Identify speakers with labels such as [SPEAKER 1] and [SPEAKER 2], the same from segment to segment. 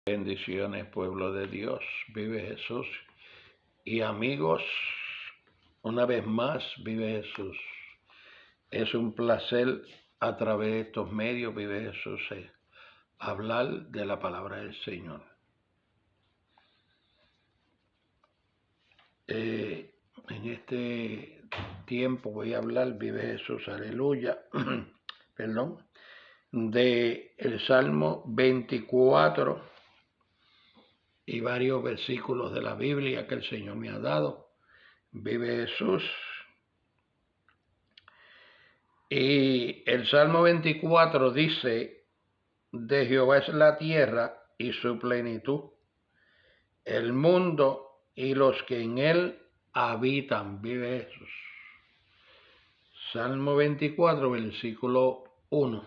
[SPEAKER 1] Bendiciones, pueblo de Dios, vive Jesús. Y amigos, una vez más, vive Jesús. Es un placer a través de estos medios, vive Jesús, hablar de la palabra del Señor. En este tiempo voy a hablar, vive Jesús, aleluya, perdón, de el Salmo 24 y varios versículos de la Biblia que el Señor me ha dado. Vive Jesús. Y el Salmo 24 dice: de Jehová es la tierra y su plenitud, el mundo y los que en él habitan. Vive Jesús. Salmo 24, versículo 1.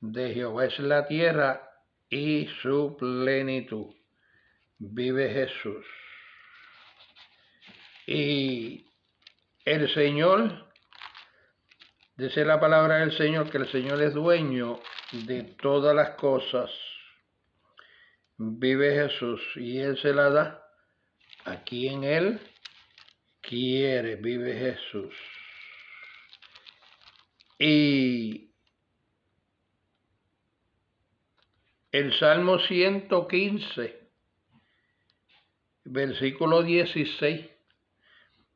[SPEAKER 1] De Jehová es la tierra y su plenitud. Vive Jesús. Y el Señor, dice la palabra del Señor, que el Señor es dueño de todas las cosas. Vive Jesús y Él se la da a quien Él quiere. Vive Jesús. Y el Salmo 115, versículo 16,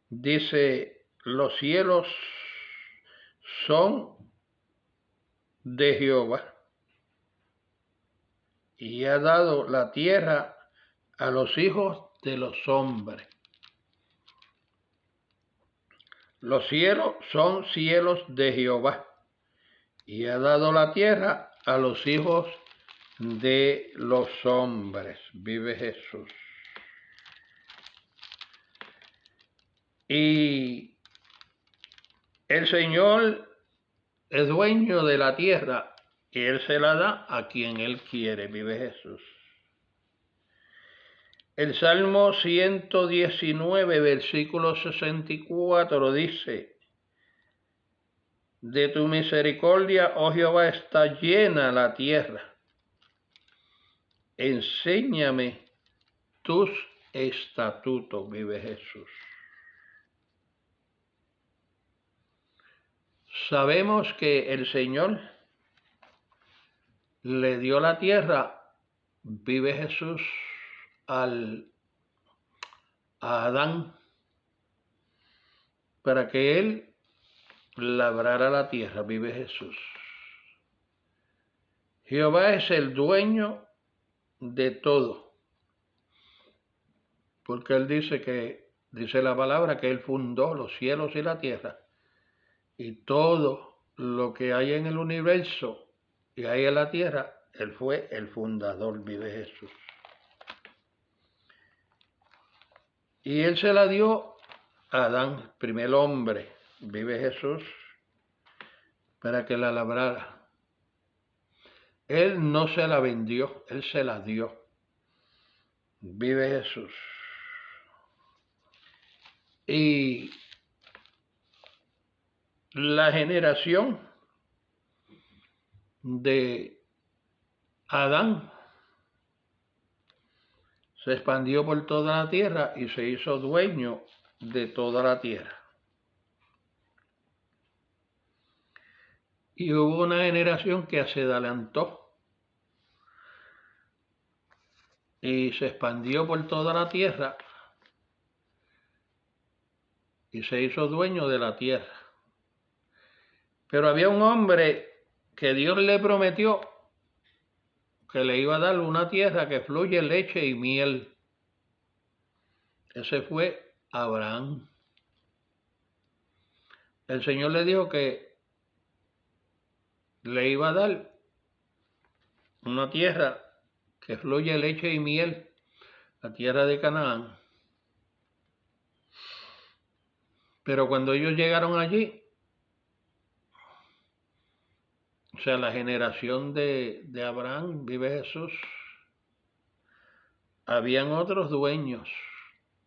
[SPEAKER 1] dice: los cielos son de Jehová y ha dado la tierra a los hijos de los hombres. Los cielos son cielos de Jehová y ha dado la tierra a los hijos de los hombres. Vive Jesús. Y el Señor es dueño de la tierra y Él se la da a quien Él quiere. Vive Jesús. El Salmo 119, versículo 64 dice: de tu misericordia, oh Jehová, está llena la tierra. Enséñame tus estatutos. Vive Jesús. Sabemos que el Señor le dio la tierra, vive Jesús, a Adán, para que él labrara la tierra. Vive Jesús. Jehová es el dueño de todo, porque Él dice la palabra que Él fundó los cielos y la tierra, y todo lo que hay en el universo y hay en la tierra, Él fue el fundador. Vive Jesús. Y Él se la dio a Adán, primer hombre. Vive Jesús, para que la labrara. Él no se la vendió, Él se la dio. Vive Jesús. Y la generación de Adán se expandió por toda la tierra y se hizo dueño de toda la tierra. Y hubo una generación que se adelantó y se expandió por toda la tierra y se hizo dueño de la tierra. Pero había un hombre que Dios le prometió que le iba a dar una tierra que fluye leche y miel. Ese fue Abraham. El Señor le dijo que le iba a dar una tierra que fluye leche y miel, la tierra de Canaán. Pero cuando ellos llegaron allí, o sea, la generación de Abraham, vive Jesús, habían otros dueños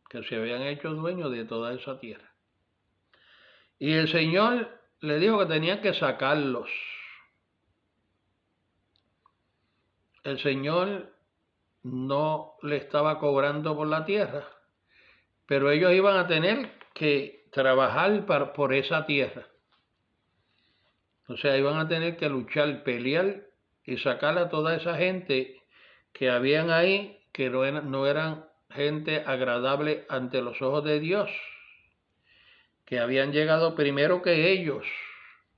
[SPEAKER 1] que se habían hecho dueños de toda esa tierra. Y el Señor le dijo que tenían que sacarlos. El Señor no le estaba cobrando por la tierra, pero ellos iban a tener que trabajar por esa tierra. O sea, iban a tener que luchar, pelear y sacar a toda esa gente que habían ahí, que no eran gente agradable ante los ojos de Dios, que habían llegado primero que ellos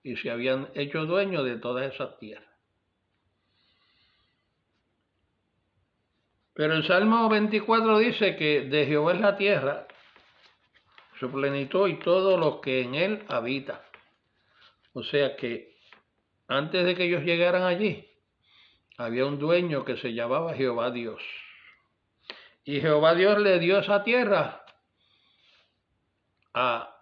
[SPEAKER 1] y se habían hecho dueños de todas esas tierras. Pero el Salmo 24 dice que de Jehová es la tierra, su plenitud y todo lo que en él habita. O sea que antes de que ellos llegaran allí, había un dueño que se llamaba Jehová Dios. Y Jehová Dios le dio esa tierra a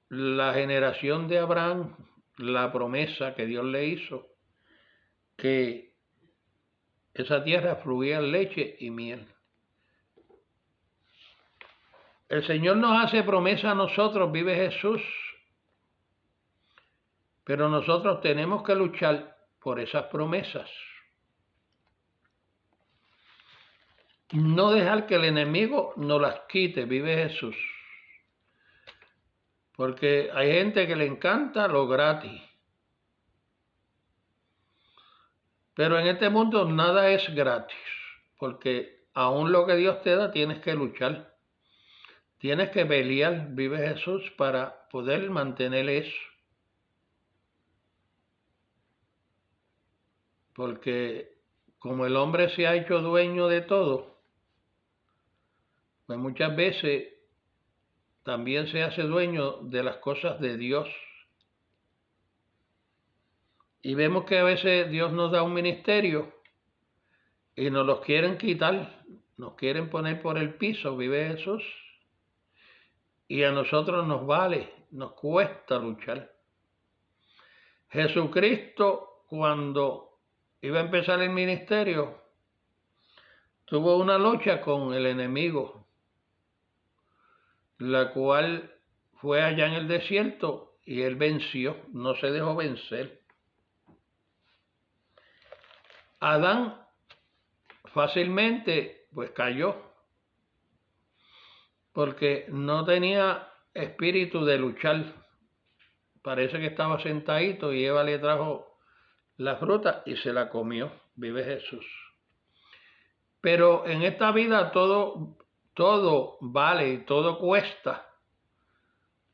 [SPEAKER 1] la generación de Abraham, la promesa que Dios le hizo, que esa tierra fluía leche y miel. El Señor nos hace promesa a nosotros, vive Jesús, pero nosotros tenemos que luchar por esas promesas. No dejar que el enemigo nos las quite, vive Jesús. Porque hay gente que le encanta lo gratis. Pero en este mundo nada es gratis, porque aún lo que Dios te da tienes que luchar. Tienes que pelear, vive Jesús, para poder mantener eso. Porque como el hombre se ha hecho dueño de todo, pues muchas veces también se hace dueño de las cosas de Dios. Y vemos que a veces Dios nos da un ministerio y nos los quieren quitar, nos quieren poner por el piso, vive Jesús. Y a nosotros nos vale, nos cuesta luchar. Jesucristo, cuando iba a empezar el ministerio, tuvo una lucha con el enemigo, la cual fue allá en el desierto y él venció, no se dejó vencer. Adán fácilmente pues cayó, porque no tenía espíritu de luchar. Parece que estaba sentadito y Eva le trajo la fruta y se la comió, vive Jesús. Pero en esta vida todo vale y todo cuesta.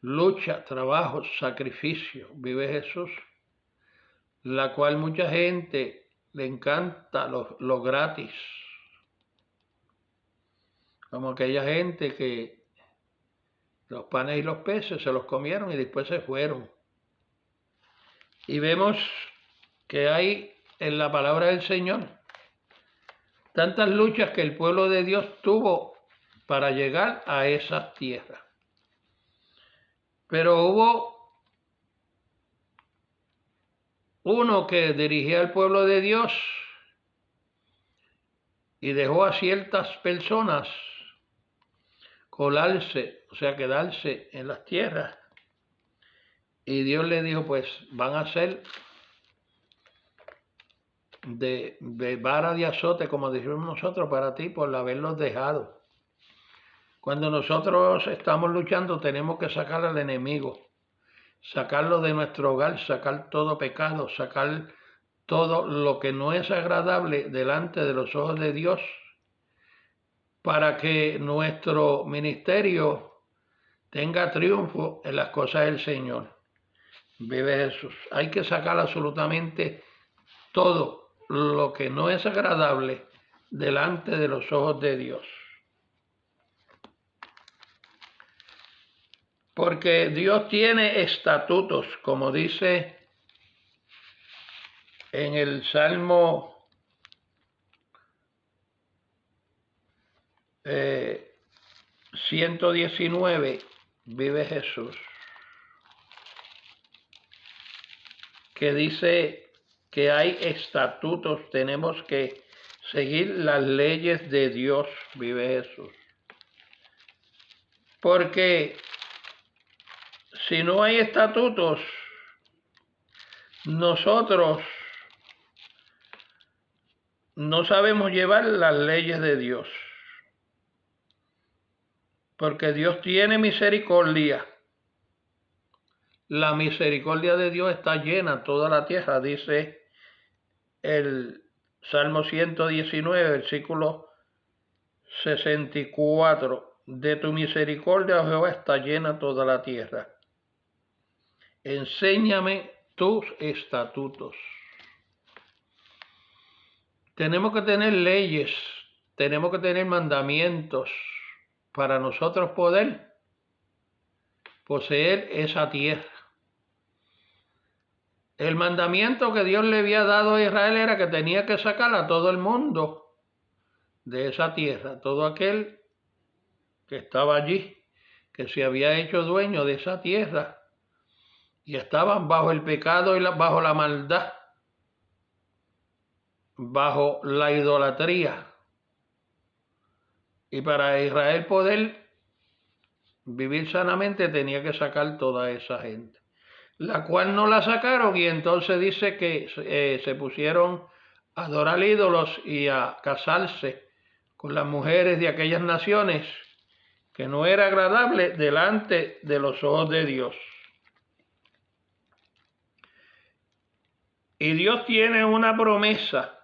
[SPEAKER 1] Lucha, trabajo, sacrificio, vive Jesús. La cual mucha gente le encanta lo gratis. Como aquella gente que los panes y los peces se los comieron y después se fueron. Y vemos que hay en la palabra del Señor tantas luchas que el pueblo de Dios tuvo para llegar a esas tierras. Pero hubo uno que dirigía al pueblo de Dios y dejó a ciertas personas colarse, o sea, quedarse en las tierras. Y Dios le dijo, pues van a ser de vara de azote, como decimos nosotros, para ti por haberlos dejado. Cuando nosotros estamos luchando tenemos que sacar al enemigo, sacarlo de nuestro hogar, sacar todo pecado, sacar todo lo que no es agradable delante de los ojos de Dios, para que nuestro ministerio tenga triunfo en las cosas del Señor. Vive Jesús. Hay que sacar absolutamente todo lo que no es agradable delante de los ojos de Dios. Porque Dios tiene estatutos, como dice en el Salmo 119, vive Jesús, que dice que hay estatutos, tenemos que seguir las leyes de Dios, vive Jesús. Porque si no hay estatutos, nosotros no sabemos llevar las leyes de Dios, porque Dios tiene misericordia. La misericordia de Dios está llena toda la tierra, dice el Salmo 119, versículo 64. De tu misericordia, oh Jehová, está llena toda la tierra. Enséñame tus estatutos. Tenemos que tener leyes, tenemos que tener mandamientos para nosotros poder poseer esa tierra. El mandamiento que Dios le había dado a Israel era que tenía que sacar a todo el mundo de esa tierra, todo aquel que estaba allí, que se había hecho dueño de esa tierra y estaban bajo el pecado y bajo la maldad, bajo la idolatría. Y para Israel poder vivir sanamente tenía que sacar toda esa gente, la cual no la sacaron, y entonces dice que se pusieron a adorar ídolos y a casarse con las mujeres de aquellas naciones, que no era agradable delante de los ojos de Dios. Y Dios tiene una promesa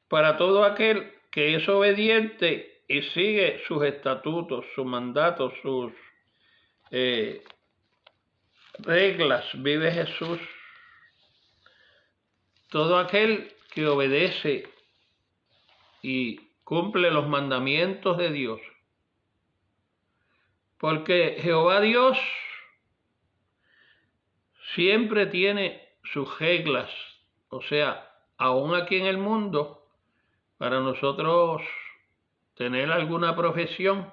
[SPEAKER 1] para todo aquel que es obediente y sigue sus estatutos, sus mandatos, sus reglas, vive Jesús. Todo aquel que obedece y cumple los mandamientos de Dios. Porque Jehová Dios siempre tiene sus reglas, o sea, aún aquí en el mundo, para nosotros tener alguna profesión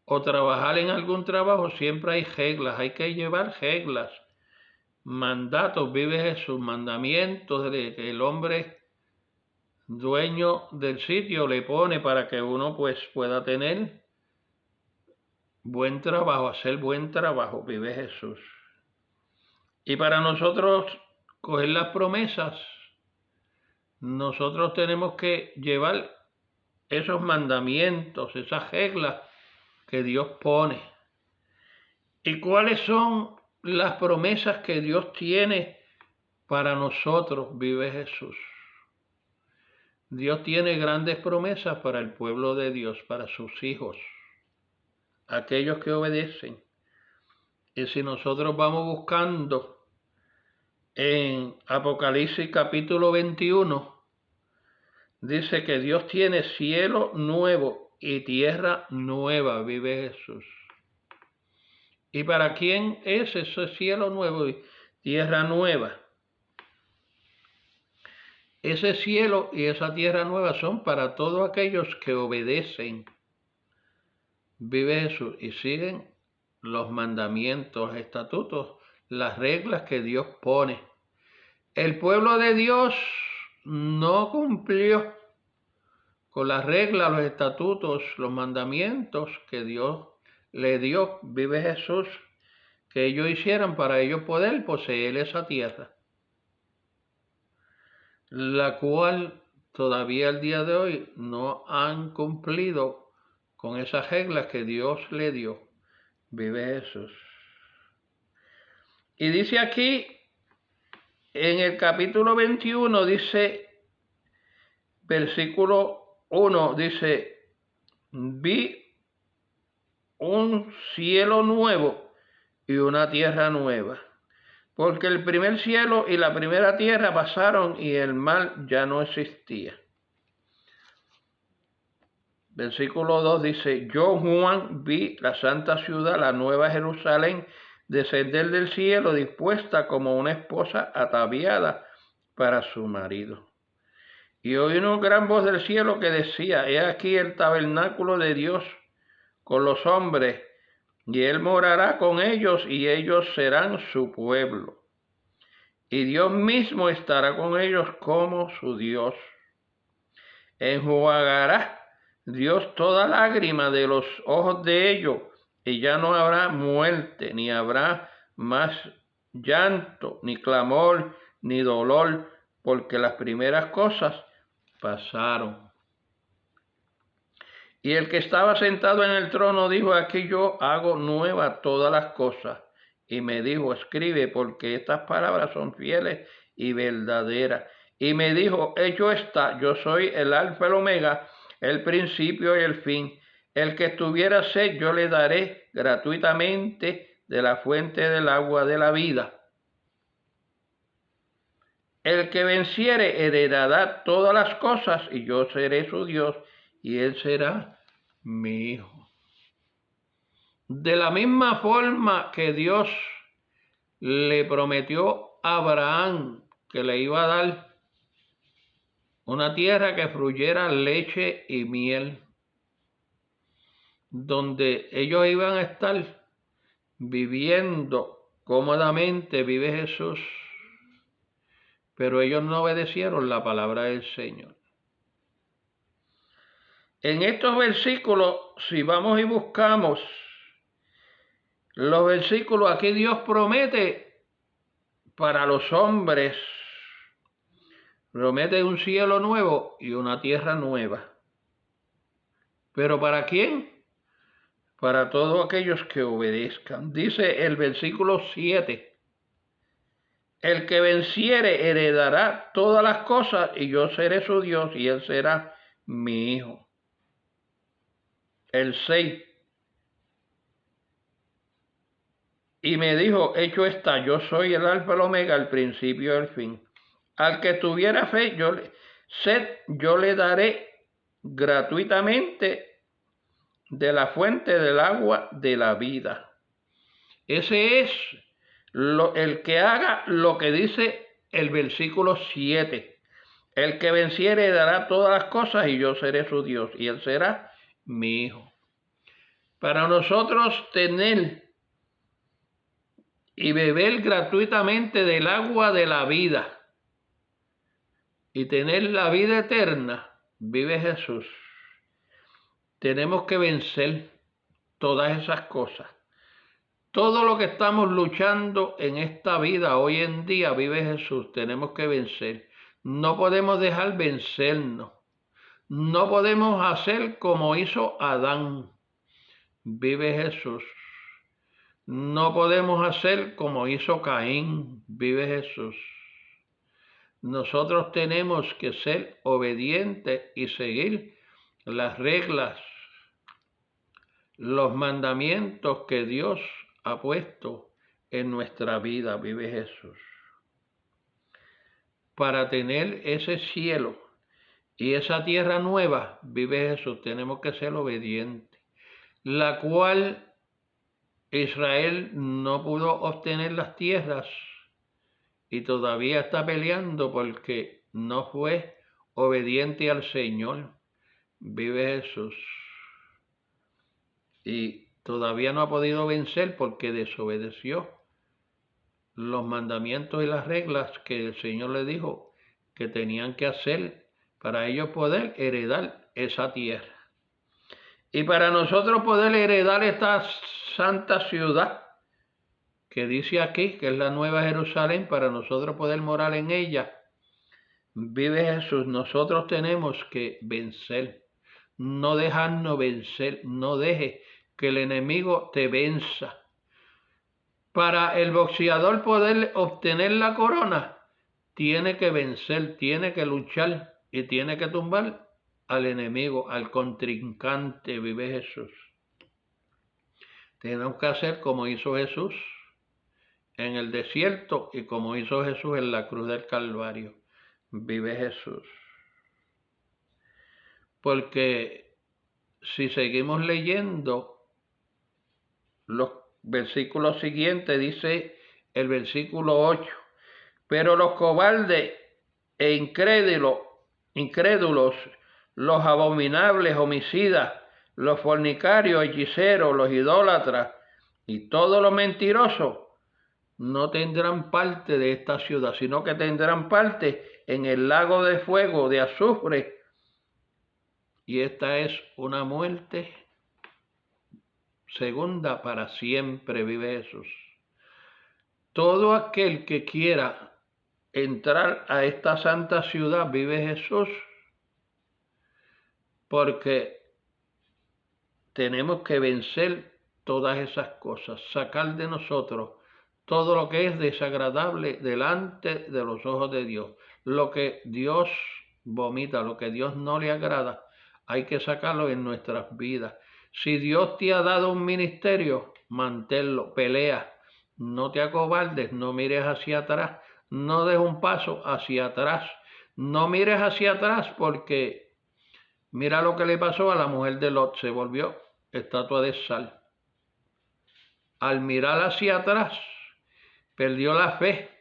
[SPEAKER 1] o trabajar en algún trabajo, siempre hay reglas, hay que llevar reglas, mandatos, vive Jesús, mandamientos de que el hombre dueño del sitio le pone para que uno pues pueda tener buen trabajo, hacer buen trabajo, vive Jesús. Y para nosotros coger las promesas, nosotros tenemos que llevar esos mandamientos, esas reglas que Dios pone. ¿Y cuáles son las promesas que Dios tiene para nosotros, vive Jesús? Dios tiene grandes promesas para el pueblo de Dios, para sus hijos, aquellos que obedecen. Y si nosotros vamos buscando en Apocalipsis capítulo 21, dice que Dios tiene cielo nuevo y tierra nueva, vive Jesús. ¿Y para quién es ese cielo nuevo y tierra nueva? Ese cielo y esa tierra nueva son para todos aquellos que obedecen, vive Jesús, y siguen los mandamientos, estatutos, las reglas que Dios pone. El pueblo de Dios no cumplió con las reglas, los estatutos, los mandamientos que Dios le dio, vive Jesús, que ellos hicieran para ellos poder poseer esa tierra, la cual todavía al día de hoy no han cumplido con esas reglas que Dios le dio, vive Jesús. Y dice aquí, en el capítulo 21, dice, versículo 1, dice, vi un cielo nuevo y una tierra nueva, porque el primer cielo y la primera tierra pasaron y el mar ya no existía. Versículo 2 dice, yo Juan vi la santa ciudad, la nueva Jerusalén, descender del cielo dispuesta como una esposa ataviada para su marido. Y oí una gran voz del cielo que decía, he aquí el tabernáculo de Dios con los hombres, y Él morará con ellos, y ellos serán su pueblo. Y Dios mismo estará con ellos como su Dios. Enjuagará Dios toda lágrima de los ojos de ellos, y ya no habrá muerte, ni habrá más llanto, ni clamor, ni dolor, porque las primeras cosas pasaron. Y el que estaba sentado en el trono dijo: aquí yo hago nuevas todas las cosas. Y me dijo: escribe, porque estas palabras son fieles y verdaderas. Y me dijo: hecho está, yo soy el alfa y el omega, el principio y el fin. El que tuviera sed, yo le daré gratuitamente de la fuente del agua de la vida. El que venciere heredará todas las cosas, y yo seré su Dios, y él será mi hijo. De la misma forma que Dios le prometió a Abraham que le iba a dar una tierra que fluyera leche y miel, donde ellos iban a estar viviendo cómodamente, vive Jesús, pero ellos no obedecieron la palabra del Señor. En estos versículos, si vamos y buscamos los versículos, aquí Dios promete para los hombres, promete un cielo nuevo y una tierra nueva. ¿Pero para quién? Para todos aquellos que obedezcan. Dice el versículo 7, el que venciere heredará todas las cosas, y yo seré su Dios, y él será mi hijo. El 6, y me dijo: hecho está, yo soy el alfa y el omega, el principio y el fin. Al que tuviera sed, yo le daré gratuitamente de la fuente del agua de la vida. Ese es el que haga lo que dice el versículo 7. El que venciere dará todas las cosas, y yo seré su Dios, y él será mi hijo. Para nosotros tener y beber gratuitamente del agua de la vida y tener la vida eterna, vive Jesús, tenemos que vencer todas esas cosas. Todo lo que estamos luchando en esta vida hoy en día, vive Jesús, tenemos que vencer. No podemos dejar vencernos. No podemos hacer como hizo Adán, vive Jesús. No podemos hacer como hizo Caín, vive Jesús. Nosotros tenemos que ser obedientes y seguir las reglas, los mandamientos que Dios ha puesto en nuestra vida, vive Jesús. Para tener ese cielo y esa tierra nueva, vive Jesús, tenemos que ser obedientes, la cual Israel no pudo obtener las tierras y todavía está peleando porque no fue obediente al Señor, vive Jesús. Y todavía no ha podido vencer porque desobedeció los mandamientos y las reglas que el Señor le dijo que tenían que hacer para ellos poder heredar esa tierra. Y para nosotros poder heredar esta santa ciudad que dice aquí, que es la Nueva Jerusalén, para nosotros poder morar en ella, vive Jesús, nosotros tenemos que vencer, no dejarnos vencer, no deje que el enemigo te venza. Para el boxeador poder obtener la corona, tiene que vencer, tiene que luchar y tiene que tumbar al enemigo, al contrincante, vive Jesús. Tenemos que hacer como hizo Jesús en el desierto y como hizo Jesús en la cruz del Calvario, vive Jesús. Porque si seguimos leyendo los versículos siguientes, dice el versículo 8, pero los cobardes e incrédulos, los abominables, homicidas, los fornicarios, hechiceros, los idólatras y todos los mentirosos no tendrán parte de esta ciudad, sino que tendrán parte en el lago de fuego, de azufre, y esta es una muerte segunda para siempre, vive Jesús. Todo aquel que quiera entrar a esta santa ciudad, vive Jesús, porque tenemos que vencer todas esas cosas, sacar de nosotros todo lo que es desagradable delante de los ojos de Dios. Lo que Dios vomita, lo que Dios no le agrada, hay que sacarlo en nuestras vidas. Si Dios te ha dado un ministerio, manténlo, pelea, no te acobardes, no mires hacia atrás, no des un paso hacia atrás, no mires hacia atrás porque mira lo que le pasó a la mujer de Lot, se volvió estatua de sal. Al mirar hacia atrás, perdió la fe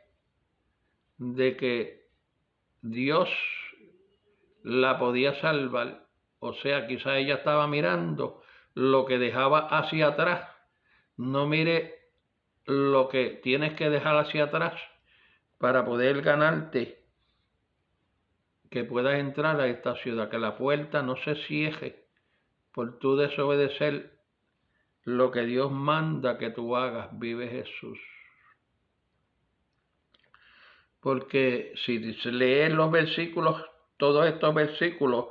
[SPEAKER 1] de que Dios la podía salvar. O sea, quizás ella estaba mirando lo que dejaba hacia atrás. No mire lo que tienes que dejar hacia atrás para poder ganarte, que puedas entrar a esta ciudad, que la puerta no se cierre por tu desobedecer lo que Dios manda que tú hagas, vive Jesús. Porque si lees los versículos, todos estos versículos,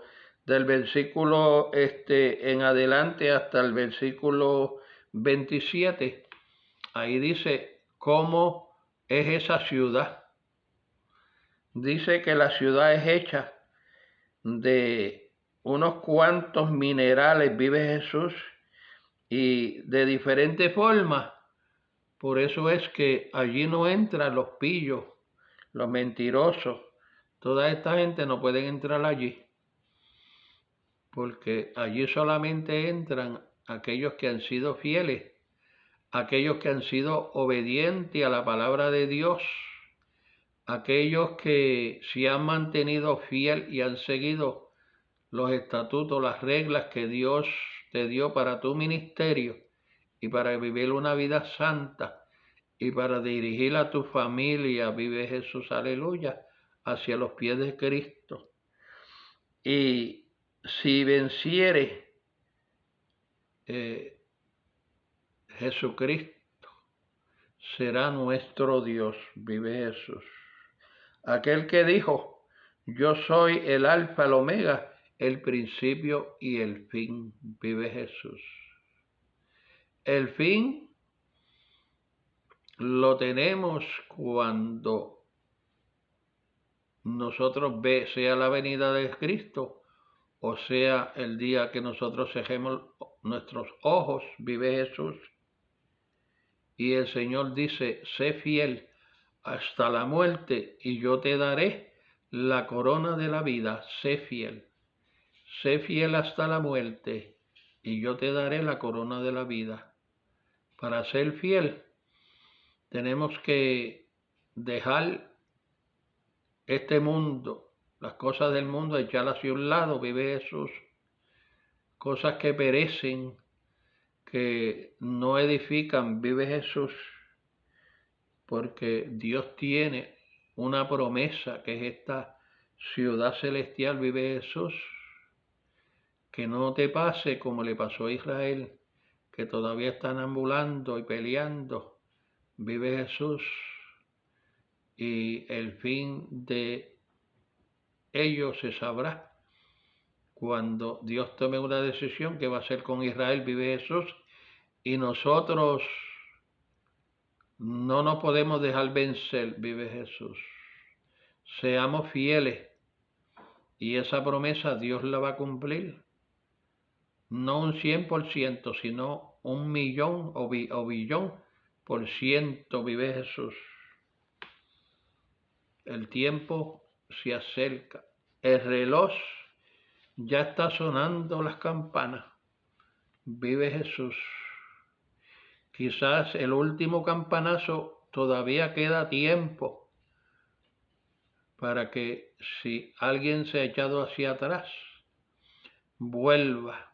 [SPEAKER 1] del versículo en adelante hasta el versículo 27, ahí dice cómo es esa ciudad. Dice que la ciudad es hecha de unos cuantos minerales, vive Jesús, y de diferentes formas. Por eso es que allí no entran los pillos, los mentirosos. Toda esta gente no pueden entrar allí, porque allí solamente entran aquellos que han sido fieles, aquellos que han sido obedientes a la palabra de Dios, aquellos que se han mantenido fiel y han seguido los estatutos, las reglas que Dios te dio para tu ministerio y para vivir una vida santa y para dirigir a tu familia, vive Jesús, aleluya, hacia los pies de Cristo. Y si venciere Jesucristo, será nuestro Dios, vive Jesús. Aquel que dijo, yo soy el alfa, el omega, el principio y el fin, vive Jesús. El fin lo tenemos cuando nosotros sea la venida de Cristo, o sea el día que nosotros cejemos nuestros ojos, vive Jesús. Y el Señor dice, sé fiel hasta la muerte y yo te daré la corona de la vida, sé fiel. Sé fiel hasta la muerte y yo te daré la corona de la vida. Para ser fiel tenemos que dejar este mundo, las cosas del mundo, echarlas hacia un lado, vive Jesús. Cosas que perecen, que no edifican, vive Jesús. Porque Dios tiene una promesa que es esta ciudad celestial, vive Jesús. Que no te pase como le pasó a Israel, que todavía están ambulando y peleando, vive Jesús. Y el fin de ellos se sabrá cuando Dios tome una decisión que va a ser con Israel, vive Jesús. Y nosotros no nos podemos dejar vencer, vive Jesús. Seamos fieles y esa promesa Dios la va a cumplir. No un 100%, sino 1.000.000 o billón por ciento, vive Jesús. El tiempo se acerca. El reloj ya está sonando las campanas. Vive Jesús. Quizás el último campanazo todavía queda tiempo para que si alguien se ha echado hacia atrás, vuelva.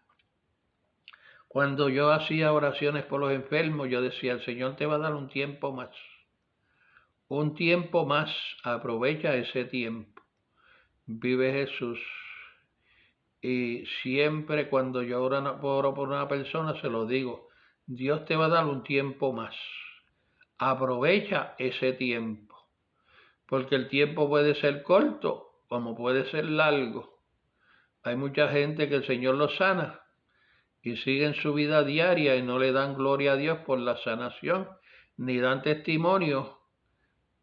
[SPEAKER 1] Cuando yo hacía oraciones por los enfermos, yo decía, el Señor te va a dar un tiempo más. Un tiempo más, aprovecha ese tiempo. Vive Jesús. Y siempre cuando yo oro por una persona, se lo digo, Dios te va a dar un tiempo más. Aprovecha ese tiempo. Porque el tiempo puede ser corto, como puede ser largo. Hay mucha gente que el Señor los sana y siguen su vida diaria y no le dan gloria a Dios por la sanación, ni dan testimonio,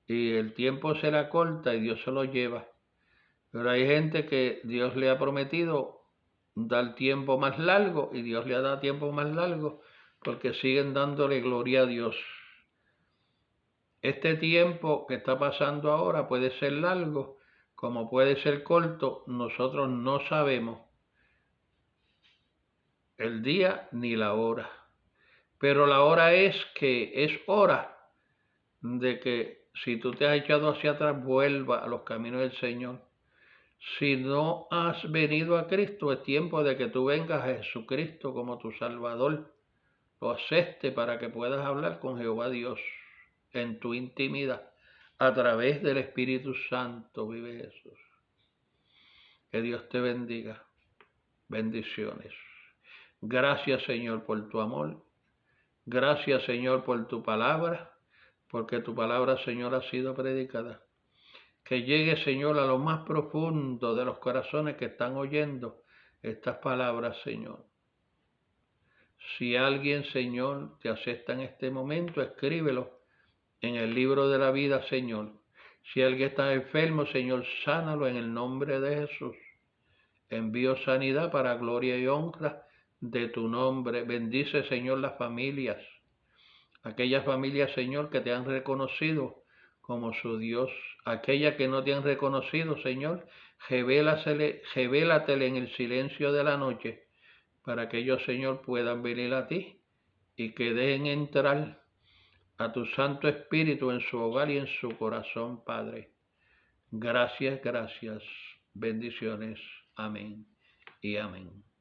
[SPEAKER 1] y el tiempo se le acorta y Dios se lo lleva. Pero hay gente que Dios le ha prometido dar tiempo más largo y Dios le ha dado tiempo más largo porque siguen dándole gloria a Dios. Este tiempo que está pasando ahora puede ser largo, como puede ser corto, nosotros no sabemos el día ni la hora. Pero la hora es que es hora de que si tú te has echado hacia atrás, vuelva a los caminos del Señor. Si no has venido a Cristo, es tiempo de que tú vengas a Jesucristo como tu Salvador. Lo acepte para que puedas hablar con Jehová Dios en tu intimidad. A través del Espíritu Santo vive Jesús. Que Dios te bendiga. Bendiciones. Gracias, Señor, por tu amor. Gracias, Señor, por tu palabra, porque tu palabra, Señor, ha sido predicada. Que llegue, Señor, a lo más profundo de los corazones que están oyendo estas palabras, Señor. Si alguien, Señor, te acepta en este momento, escríbelo en el libro de la vida, Señor. Si alguien está enfermo, Señor, sánalo en el nombre de Jesús. Envío sanidad para gloria y honra de tu nombre. Bendice, Señor, las familias. Aquellas familias, Señor, que te han reconocido como su Dios. Aquellas que no te han reconocido, Señor, revélatele en el silencio de la noche para que ellos, Señor, puedan venir a ti y que dejen entrar a tu Santo Espíritu en su hogar y en su corazón, Padre. Gracias, gracias. Bendiciones. Amén y amén.